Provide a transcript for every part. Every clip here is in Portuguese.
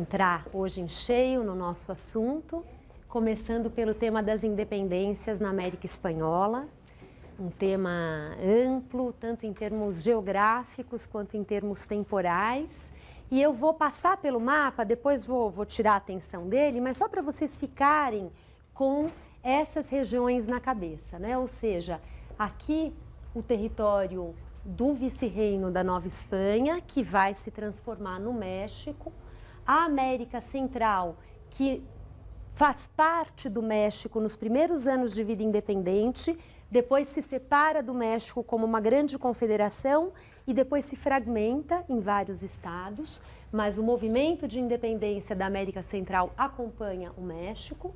entrar hoje em cheio no nosso assunto, começando pelo tema das independências na América Espanhola, um tema amplo, tanto em termos geográficos quanto em termos temporais. E eu vou passar pelo mapa, depois vou tirar a atenção dele, mas só para vocês ficarem com essas regiões na cabeça, né? Ou seja, aqui o território do vice-reino da Nova Espanha, que vai se transformar no México, a América Central, que faz parte do México nos primeiros anos de vida independente, depois se separa do México como uma grande confederação e depois se fragmenta em vários estados, mas o movimento de independência da América Central acompanha o México.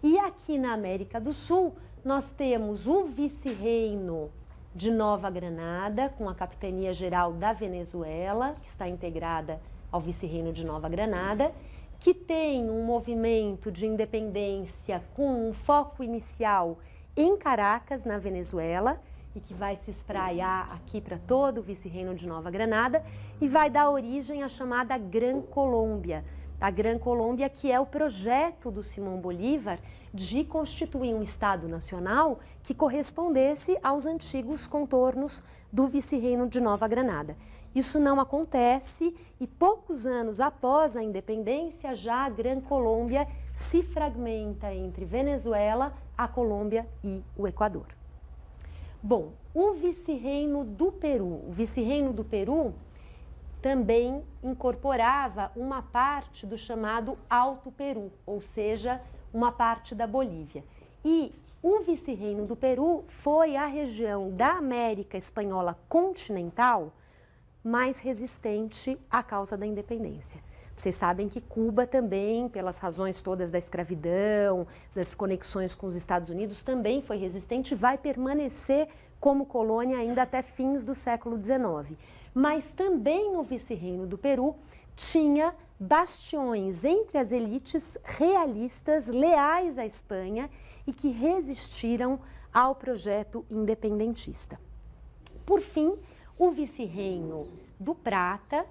E aqui na América do Sul, nós temos o vice-reino de Nova Granada, com a capitania geral da Venezuela, que está integrada ao vice-reino de Nova Granada, que tem um movimento de independência com um foco inicial em Caracas, na Venezuela, e que vai se espraiar aqui para todo o vice-reino de Nova Granada e vai dar origem à chamada Gran Colômbia. A Gran Colômbia, que é o projeto do Simão Bolívar de constituir um Estado nacional que correspondesse aos antigos contornos do vice-reino de Nova Granada. Isso não acontece e poucos anos após a independência, já a Gran Colômbia se fragmenta entre Venezuela, a Colômbia e o Equador. Bom, o vice-reino do Peru. O vice-reino do Peru também incorporava uma parte do chamado Alto Peru, ou seja, uma parte da Bolívia. E o vice-reino do Peru foi a região da América Espanhola continental mais resistente à causa da independência. Vocês sabem que Cuba também, pelas razões todas da escravidão, das conexões com os Estados Unidos, também foi resistente e vai permanecer como colônia ainda até fins do século XIX. Mas também o vice-reino do Peru tinha bastiões entre as elites realistas leais à Espanha e que resistiram ao projeto independentista. Por fim, o vice-reino do Prata,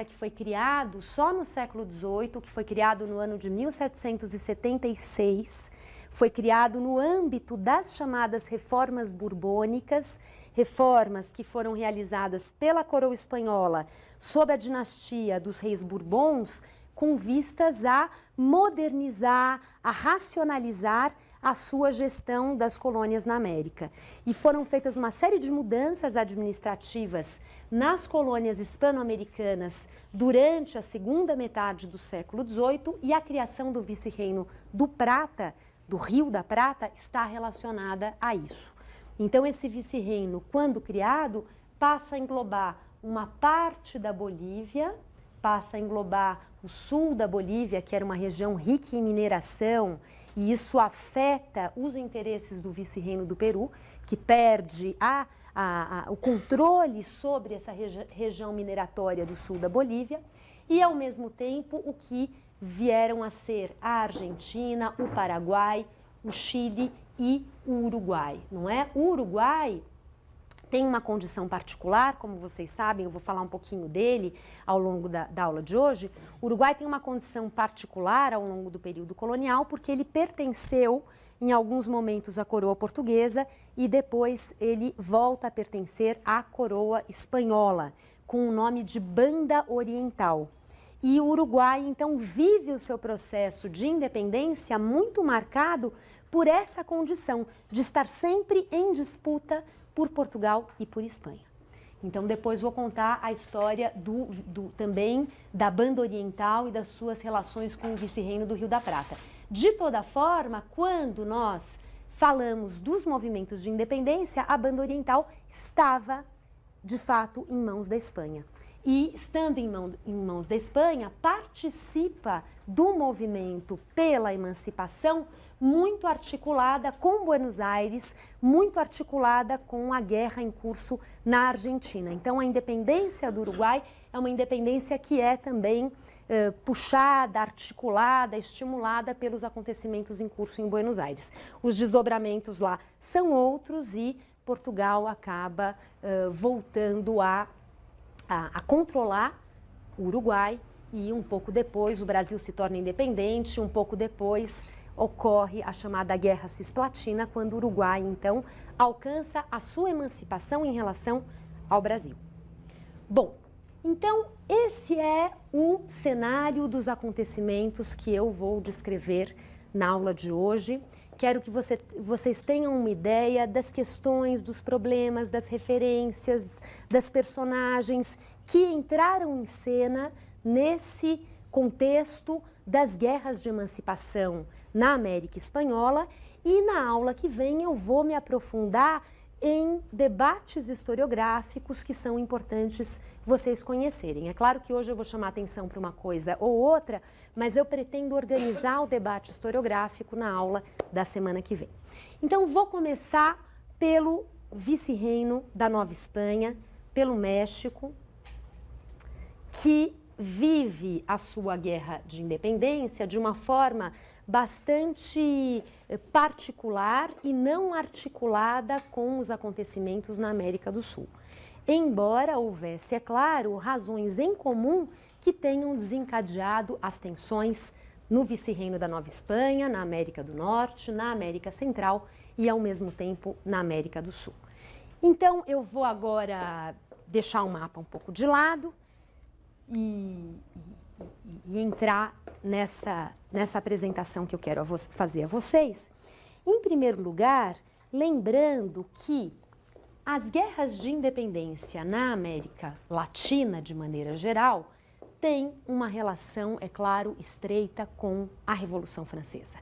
que foi criado só no século XVIII, que foi criado no ano de 1776, foi criado no âmbito das chamadas reformas borbônicas, reformas que foram realizadas pela coroa espanhola sob a dinastia dos reis Bourbons, com vistas a modernizar, a racionalizar a sua gestão das colônias na América. E foram feitas uma série de mudanças administrativas nas colônias hispano-americanas durante a segunda metade do século XVIII e a criação do vice-reino do Prata, do Rio da Prata, está relacionada a isso. Então, esse vice-reino, quando criado, passa a englobar uma parte da Bolívia, passa a englobar o sul da Bolívia, que era uma região rica em mineração, e isso afeta os interesses do vice-reino do Peru, que perde o controle sobre essa região mineratória do sul da Bolívia, e, ao mesmo tempo, o que vieram a ser a Argentina, o Paraguai, o Chile e o Uruguai, não é? O Uruguai tem uma condição particular, como vocês sabem, eu vou falar um pouquinho dele ao longo da aula de hoje. O Uruguai tem uma condição particular ao longo do período colonial, porque ele pertenceu em alguns momentos à coroa portuguesa e depois ele volta a pertencer à coroa espanhola, com o nome de Banda Oriental. E o Uruguai, então, vive o seu processo de independência muito marcado por essa condição de estar sempre em disputa por Portugal e por Espanha. Então, depois vou contar a história também da Banda Oriental e das suas relações com o vice-reino do Rio da Prata. De toda forma, quando nós falamos dos movimentos de independência, a Banda Oriental estava, de fato, em mãos da Espanha. E, estando em mãos da Espanha, participa do movimento pela emancipação, muito articulada com Buenos Aires, muito articulada com a guerra em curso na Argentina. Então, a independência do Uruguai é uma independência que é também puxada, articulada, estimulada pelos acontecimentos em curso em Buenos Aires. Os desdobramentos lá são outros e Portugal acaba voltando a controlar o Uruguai e um pouco depois o Brasil se torna independente, um pouco depois ocorre a chamada Guerra Cisplatina, quando o Uruguai, então, alcança a sua emancipação em relação ao Brasil. Bom, então esse é o cenário dos acontecimentos que eu vou descrever na aula de hoje. Quero que vocês tenham uma ideia das questões, dos problemas, das referências, das personagens que entraram em cena nesse contexto das guerras de emancipação na América Espanhola, e na aula que vem eu vou me aprofundar em debates historiográficos que são importantes vocês conhecerem. É claro que hoje eu vou chamar atenção para uma coisa ou outra, mas eu pretendo organizar o debate historiográfico na aula da semana que vem. Então vou começar pelo vice-reino da Nova Espanha, pelo México, que vive a sua guerra de independência de uma forma bastante particular e não articulada com os acontecimentos na América do Sul. Embora houvesse, é claro, razões em comum que tenham desencadeado as tensões no vice-reino da Nova Espanha, na América do Norte, na América Central e, ao mesmo tempo, na América do Sul. Então, eu vou agora deixar o mapa um pouco de lado e entrar nessa apresentação que eu quero fazer a vocês. Em primeiro lugar, lembrando que as guerras de independência na América Latina, de maneira geral, têm uma relação, é claro, estreita com a Revolução Francesa.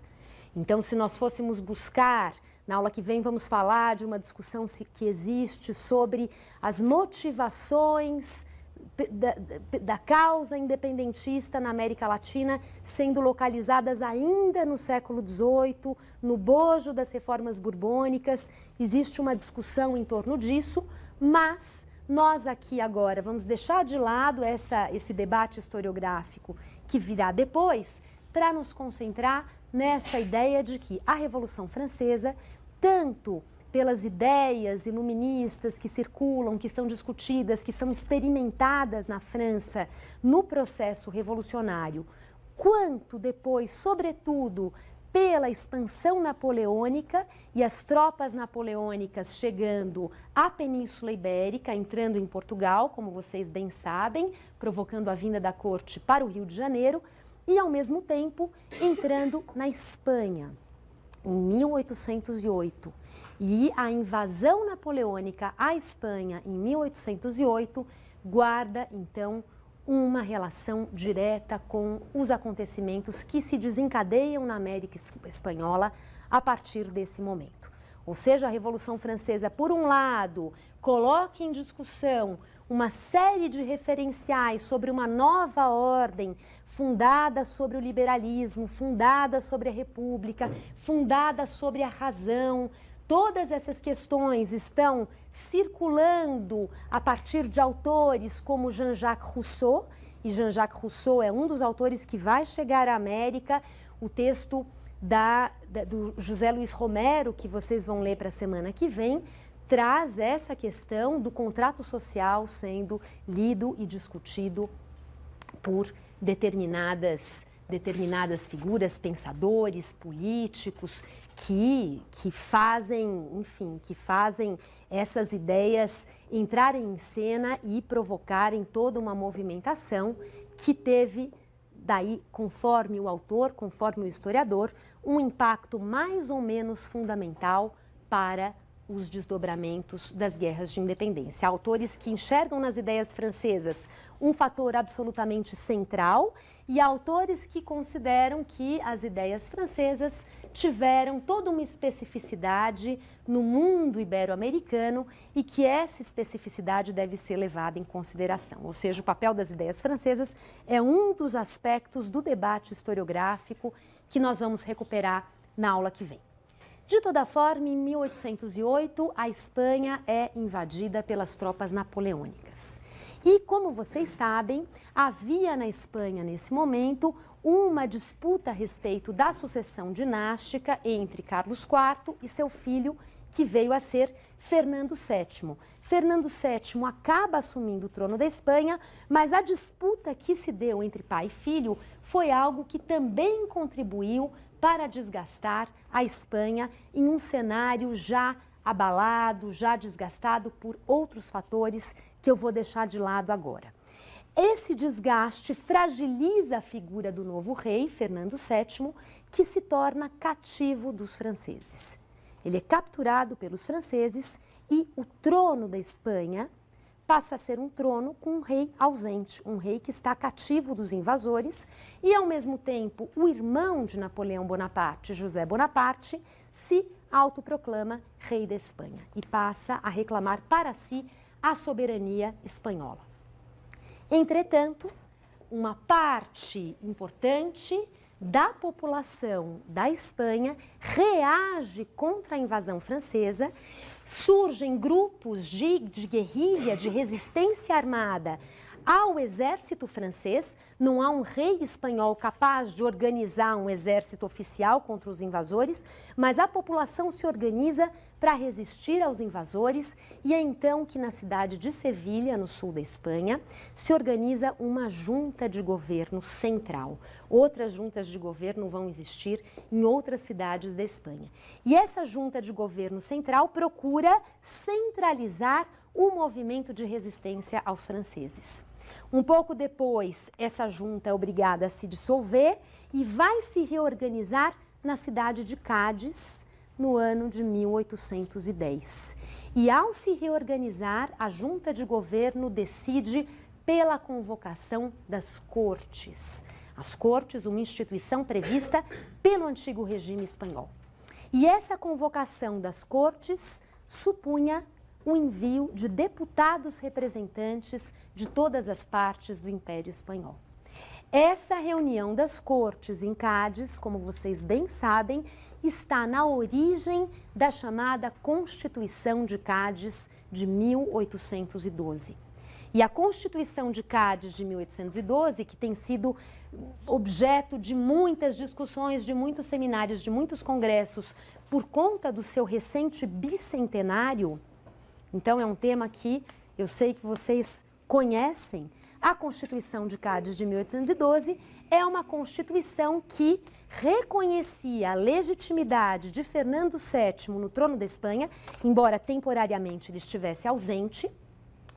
Então, se nós fôssemos buscar, na aula que vem vamos falar de uma discussão que existe sobre as motivações da causa independentista na América Latina, sendo localizadas ainda no século XVIII, no bojo das reformas borbônicas. Existe uma discussão em torno disso, mas nós aqui agora vamos deixar de lado esse debate historiográfico que virá depois, para nos concentrar nessa ideia de que a Revolução Francesa, tanto pelas ideias iluministas que circulam, que são discutidas, que são experimentadas na França no processo revolucionário, quanto depois, sobretudo, pela expansão napoleônica e as tropas napoleônicas chegando à Península Ibérica, entrando em Portugal, como vocês bem sabem, provocando a vinda da corte para o Rio de Janeiro, e, ao mesmo tempo, entrando na Espanha, em 1808. E a invasão napoleônica à Espanha em 1808 guarda, então, uma relação direta com os acontecimentos que se desencadeiam na América Espanhola a partir desse momento. Ou seja, a Revolução Francesa, por um lado, coloca em discussão uma série de referenciais sobre uma nova ordem fundada sobre o liberalismo, fundada sobre a república, fundada sobre a razão. Todas essas questões estão circulando a partir de autores como Jean-Jacques Rousseau, e Jean-Jacques Rousseau é um dos autores que vai chegar à América. O texto do José Luiz Romero, que vocês vão ler para a semana que vem, traz essa questão do contrato social sendo lido e discutido por determinadas figuras, pensadores, políticos, que fazem, enfim, que fazem essas ideias entrarem em cena e provocarem toda uma movimentação que teve, daí, conforme o autor, conforme o historiador, um impacto mais ou menos fundamental para os desdobramentos das guerras de independência. Autores que enxergam nas ideias francesas um fator absolutamente central e autores que consideram que as ideias francesas tiveram toda uma especificidade no mundo ibero-americano e que essa especificidade deve ser levada em consideração. Ou seja, o papel das ideias francesas é um dos aspectos do debate historiográfico que nós vamos recuperar na aula que vem. De toda forma, em 1808, a Espanha é invadida pelas tropas napoleônicas. E, como vocês sabem, havia na Espanha, nesse momento, uma disputa a respeito da sucessão dinástica entre Carlos IV e seu filho que veio a ser Fernando VII. Fernando VII acaba assumindo o trono da Espanha, mas a disputa que se deu entre pai e filho foi algo que também contribuiu para desgastar a Espanha em um cenário já abalado, já desgastado por outros fatores que eu vou deixar de lado agora. Esse desgaste fragiliza a figura do novo rei, Fernando VII, que se torna cativo dos franceses. Ele é capturado pelos franceses e o trono da Espanha passa a ser um trono com um rei ausente, um rei que está cativo dos invasores e, ao mesmo tempo, o irmão de Napoleão Bonaparte, José Bonaparte, se autoproclama rei da Espanha e passa a reclamar para si a soberania espanhola. Entretanto, uma parte importante da população da Espanha reage contra a invasão francesa, surgem grupos de guerrilha, de resistência armada ao exército francês. Não há um rei espanhol capaz de organizar um exército oficial contra os invasores, mas a população se organiza para resistir aos invasores e é então que na cidade de Sevilha, no sul da Espanha, se organiza uma junta de governo central. Outras juntas de governo vão existir em outras cidades da Espanha. E essa junta de governo central procura centralizar o movimento de resistência aos franceses. Um pouco depois, essa junta é obrigada a se dissolver e vai se reorganizar na cidade de Cádiz, no ano de 1810. E ao se reorganizar, a junta de governo decide pela convocação das cortes. As cortes, uma instituição prevista pelo antigo regime espanhol. E essa convocação das cortes supunha o envio de deputados representantes de todas as partes do Império Espanhol. Essa reunião das cortes em Cádiz, como vocês bem sabem, está na origem da chamada Constituição de Cádiz de 1812. E a Constituição de Cádiz de 1812, que tem sido objeto de muitas discussões, de muitos seminários, de muitos congressos, por conta do seu recente bicentenário, então é um tema que eu sei que vocês conhecem. A Constituição de Cádiz de 1812 é uma Constituição que reconhecia a legitimidade de Fernando VII no trono da Espanha, embora temporariamente ele estivesse ausente,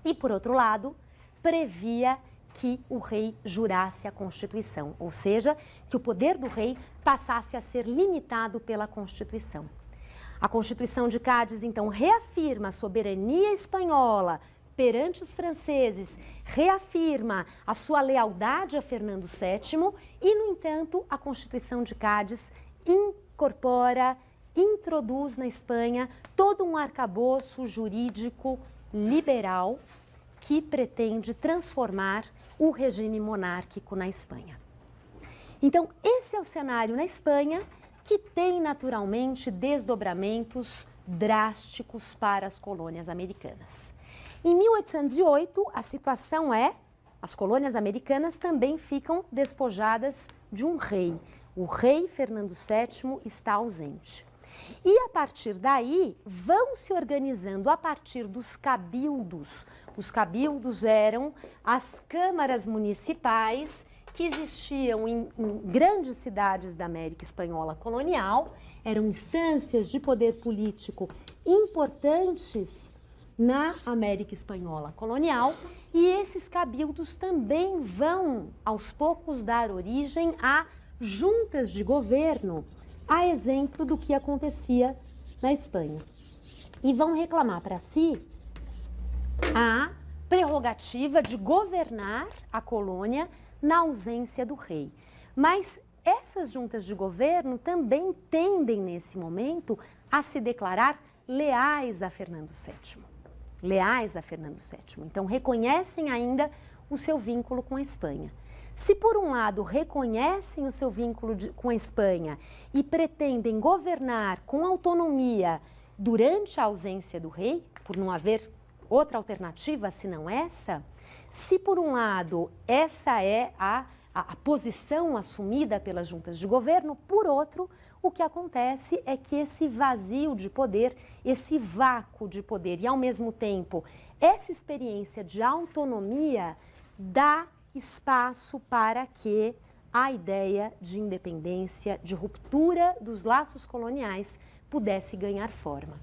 e, por outro lado, previa que o rei jurasse a Constituição, ou seja, que o poder do rei passasse a ser limitado pela Constituição. A Constituição de Cádiz, então, reafirma a soberania espanhola perante os franceses, reafirma a sua lealdade a Fernando VII e, no entanto, a Constituição de Cádiz introduz na Espanha todo um arcabouço jurídico liberal que pretende transformar o regime monárquico na Espanha. Então, esse é o cenário na Espanha, que tem naturalmente desdobramentos drásticos para as colônias americanas. Em 1808, a situação é: as colônias americanas também ficam despojadas de um rei. O rei Fernando VII está ausente. E a partir daí, vão se organizando a partir dos cabildos. Os cabildos eram as câmaras municipais que existiam em grandes cidades da América Espanhola colonial, eram instâncias de poder político importantes na América Espanhola colonial, e esses cabildos também vão, aos poucos, dar origem a juntas de governo, a exemplo do que acontecia na Espanha. E vão reclamar para si a prerrogativa de governar a colônia na ausência do rei. Mas essas juntas de governo também tendem, nesse momento, a se declarar leais a Fernando VII. Leais a Fernando VII. Então, reconhecem ainda o seu vínculo com a Espanha. Se, por um lado, reconhecem o seu vínculo com a Espanha e pretendem governar com autonomia durante a ausência do rei, por não haver outra alternativa senão essa, se, por um lado, essa é a a posição assumida pelas juntas de governo. Por outro, o que acontece é que esse vazio de poder, esse vácuo de poder e, ao mesmo tempo, essa experiência de autonomia dá espaço para que a ideia de independência, de ruptura dos laços coloniais, pudesse ganhar forma.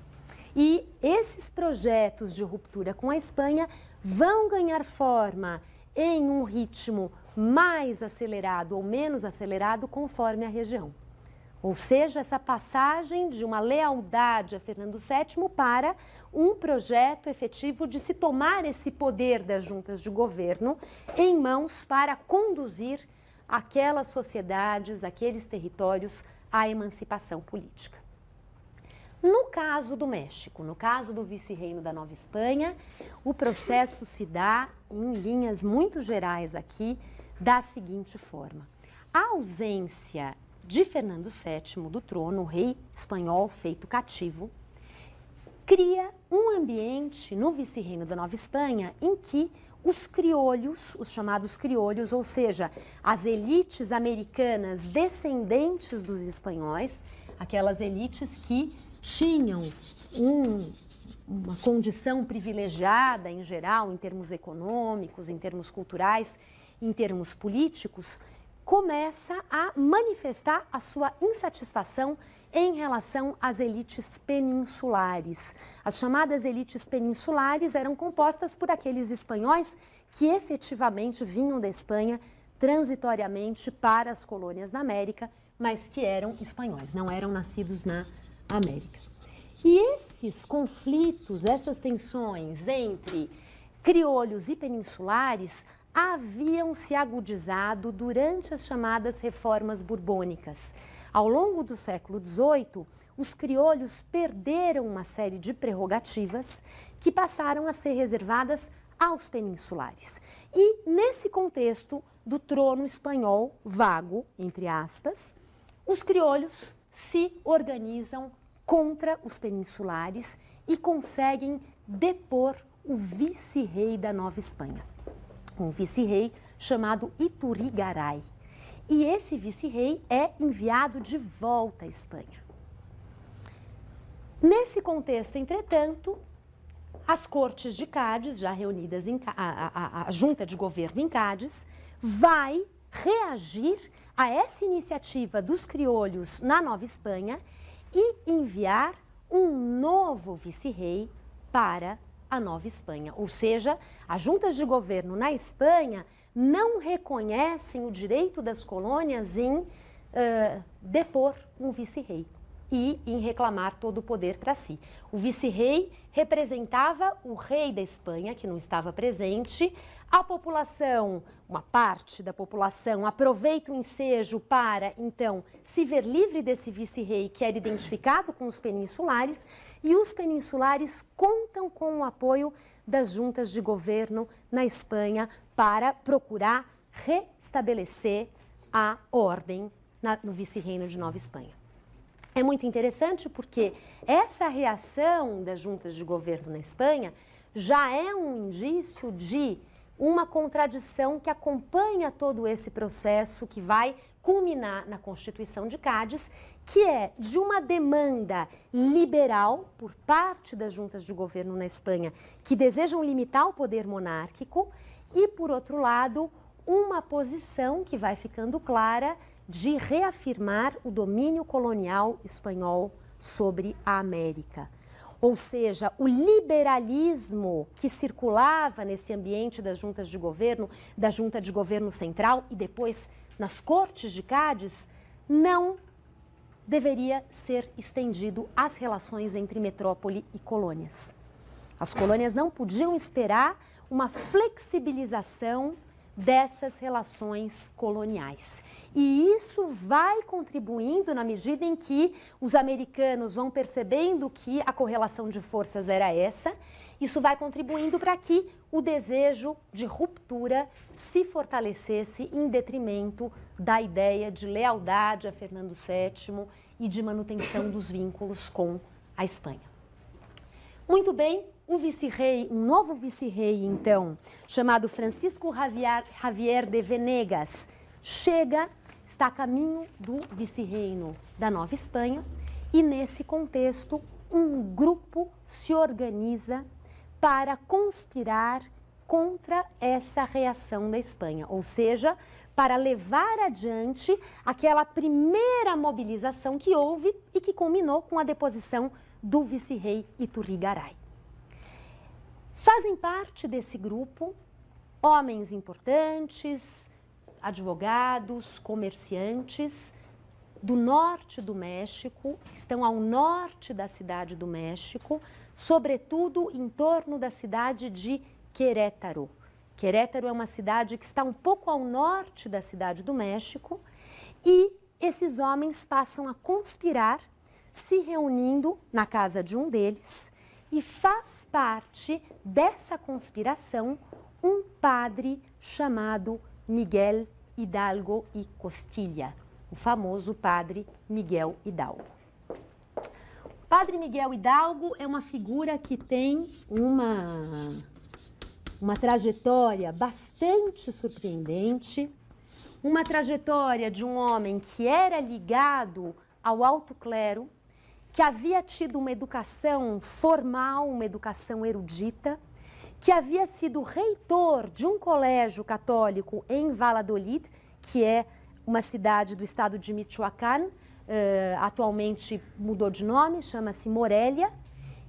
E esses projetos de ruptura com a Espanha vão ganhar forma em um ritmo mais acelerado ou menos acelerado conforme a região. Ou seja, essa passagem de uma lealdade a Fernando VII para um projeto efetivo de se tomar esse poder das juntas de governo em mãos para conduzir aquelas sociedades, aqueles territórios à emancipação política. No caso do México, no caso do vice-reino da Nova Espanha, o processo se dá em linhas muito gerais aqui da seguinte forma. A ausência de Fernando VII do trono, o rei espanhol feito cativo, cria um ambiente no vice-reino da Nova Espanha em que os criolhos, os chamados criolhos, ou seja, as elites americanas descendentes dos espanhóis, aquelas elites que tinham uma condição privilegiada em geral, em termos econômicos, em termos culturais, em termos políticos, começa a manifestar a sua insatisfação em relação às elites peninsulares. As chamadas elites peninsulares eram compostas por aqueles espanhóis que efetivamente vinham da Espanha transitoriamente para as colônias na América, mas que eram espanhóis, não eram nascidos na América. E esses conflitos, essas tensões entre criolhos e peninsulares haviam se agudizado durante as chamadas reformas borbônicas. Ao longo do século XVIII, os criolhos perderam uma série de prerrogativas que passaram a ser reservadas aos peninsulares. E, nesse contexto do trono espanhol vago, entre aspas, os criolhos se organizam contra os peninsulares e conseguem depor o vice-rei da Nova Espanha, um vice-rei chamado Iturrigaray. E esse vice-rei é enviado de volta à Espanha. Nesse contexto, entretanto, as cortes de Cádiz, já reunidas, a junta de governo em Cádiz, vai reagir a essa iniciativa dos criolhos na Nova Espanha e enviar um novo vice-rei para a Nova Espanha. Ou seja, as juntas de governo na Espanha não reconhecem o direito das colônias em depor um vice-rei e em reclamar todo o poder para si. O vice-rei representava o rei da Espanha, que não estava presente. A população, uma parte da população, aproveita o ensejo para, então, se ver livre desse vice-rei que era identificado com os peninsulares, e os peninsulares contam com o apoio das juntas de governo na Espanha para procurar restabelecer a ordem no vice-reino de Nova Espanha. É muito interessante porque essa reação das juntas de governo na Espanha já é um indício de uma contradição que acompanha todo esse processo que vai culminar na Constituição de Cádiz, que é de uma demanda liberal por parte das juntas de governo na Espanha, que desejam limitar o poder monárquico, e, por outro lado, uma posição que vai ficando clara de reafirmar o domínio colonial espanhol sobre a América. Ou seja, o liberalismo que circulava nesse ambiente das juntas de governo, da junta de governo central e depois nas cortes de Cádiz, não deveria ser estendido às relações entre metrópole e colônias. As colônias não podiam esperar uma flexibilização dessas relações coloniais. E isso vai contribuindo na medida em que os americanos vão percebendo que a correlação de forças era essa, isso vai contribuindo para que o desejo de ruptura se fortalecesse em detrimento da ideia de lealdade a Fernando VII e de manutenção dos vínculos com a Espanha. Muito bem, o vice-rei, um novo vice-rei, então, chamado Francisco Javier de Venegas, está a caminho do vice-reino da Nova Espanha e, nesse contexto, um grupo se organiza para conspirar contra essa reação da Espanha, ou seja, para levar adiante aquela primeira mobilização que houve e que culminou com a deposição do vice-rei Iturrigaray. Fazem parte desse grupo homens importantes, advogados, comerciantes do norte do México, que estão ao norte da cidade do México, sobretudo em torno da cidade de Querétaro. Querétaro é uma cidade que está um pouco ao norte da cidade do México e esses homens passam a conspirar, se reunindo na casa de um deles, e faz parte dessa conspiração um padre chamado Miguel Hidalgo y Costilla, o famoso padre Miguel Hidalgo. O padre Miguel Hidalgo é uma figura que tem uma trajetória bastante surpreendente, uma trajetória de um homem que era ligado ao alto clero, que havia tido uma educação formal, uma educação erudita, que havia sido reitor de um colégio católico em Valladolid, que é uma cidade do estado de Michoacán, atualmente mudou de nome, chama-se Morelia,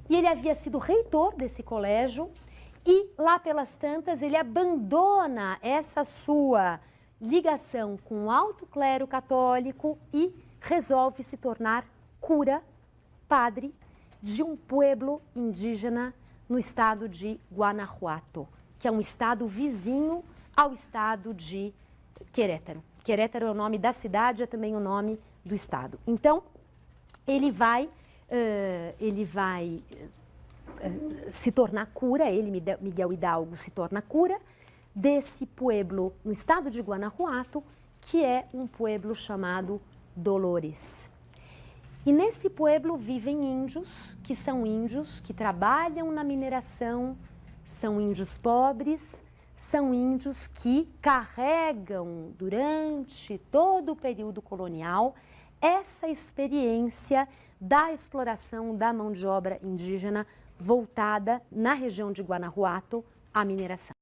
e ele havia sido reitor desse colégio e lá pelas tantas ele abandona essa sua ligação com o alto clero católico e resolve se tornar cura, padre de um pueblo indígena no estado de Guanajuato, que é um estado vizinho ao estado de Querétaro. Querétaro é o nome da cidade, é também o nome do estado. Então, ele vai se tornar cura, Miguel Hidalgo, se torna cura desse pueblo no estado de Guanajuato, que é um pueblo chamado Dolores. E nesse pueblo vivem índios que trabalham na mineração, são índios pobres, são índios que carregam durante todo o período colonial essa experiência da exploração da mão de obra indígena voltada na região de Guanajuato à mineração.